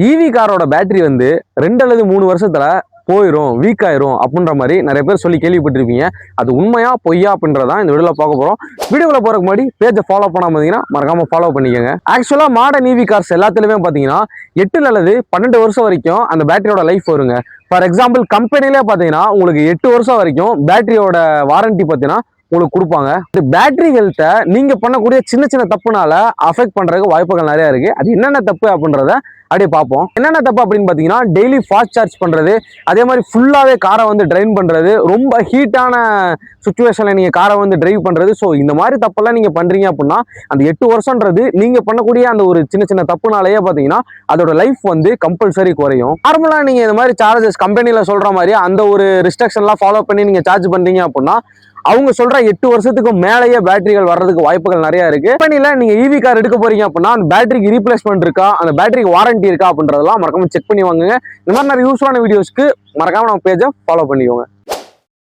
EV காரோட battery வந்து 2 அல்லது 3 வருஷத்துல போயிடும், வீக் ஆயிரும் அப்படின்ற மாதிரி நிறைய பேர் சொல்லி கேள்விப்பட்டிருப்பீங்க. அது உண்மையா பொய்யா அப்படின்றதான் இந்த வீடியோல பார்க்க போறோம். வீடியோக்குள்ள போறதுக்கு முன்னாடி பேஜை ஃபாலோ பண்ணாம இருந்தீங்கன்னா மறக்காம ஃபாலோ பண்ணிக்கோங்க. ஆக்சுவலா மாடர்ன் ஈவி கார்ஸ் எல்லாத்துலயுமே பாத்தீங்கன்னா 8 அல்லது 12 வருஷம் வரைக்கும் அந்த பேட்டரியோட லைஃப் வருங்க. ஃபார் எக்ஸாம்பிள் கம்பெனிலே பாத்தீங்கன்னா உங்களுக்கு 8 வருஷம் வரைக்கும் பேட்டரியோட வாரண்டி பாத்தீங்கன்னா உங்களுக்கு கொடுப்பாங்க. இந்த பேட்டரி ஹெல்த்தை நீங்க பண்ணக்கூடிய சின்ன சின்ன தப்புனால அஃபெக்ட் பண்றதுக்கு வாய்ப்புகள் நிறைய இருக்கு. அது என்னென்ன தப்பு அப்படின்றத அப்படியே பார்ப்போம். என்னென்ன தப்பு அப்படின்னு பார்த்தீங்கன்னா டெய்லி ஃபாஸ்ட் சார்ஜ் பண்ணுறது, அதே மாதிரி ஃபுல்லாகவே காரை வந்து ட்ரைவ் பண்ணுறது, ரொம்ப ஹீட்டான சுச்சுவேஷனில் நீங்கள் காரை வந்து டிரைவ் பண்ணுறது. ஸோ இந்த மாதிரி தப்பெல்லாம் நீங்கள் பண்ணுறீங்க அப்படின்னா அந்த 8 வருஷன்றது நீங்கள் பண்ணக்கூடிய அந்த ஒரு சின்ன சின்ன தப்புனாலேயே பார்த்தீங்கன்னா அதோட லைஃப் வந்து கம்பல்சரி குறையும். நார்மலாக நீங்கள் இந்த மாதிரி சார்ஜஸ் கம்பெனியில் சொல்கிற மாதிரி அந்த ஒரு ரிஸ்ட்ரிக்ஷன்லாம் ஃபாலோ பண்ணி நீங்கள் சார்ஜ் பண்ணுறீங்க அப்படின்னா அவங்க சொல்ற 8 வருஷத்துக்கு மேலேயே பேட்டரிகள் வர்றதுக்கு வாய்ப்புகள் நிறைய இருக்கு. கம்பெனில நீங்க ஈவி கார் எடுக்க போறீங்க அப்படின்னா அந்த பேட்டரிக்கு ரீப்ளேஸ்மெண்ட் இருக்கா, அந்த பேட்டரிக்கு வாரண்டி இருக்கா அப்படின்றதெல்லாம் மறக்காம செக் பண்ணி வாங்குங்க. இந்த மாதிரி நிறைய யூஸ்ஃபுல்லான வீடியோஸ்க்கு மறக்காம நம்ம பேஜை ஃபாலோ பண்ணிக்கோங்க.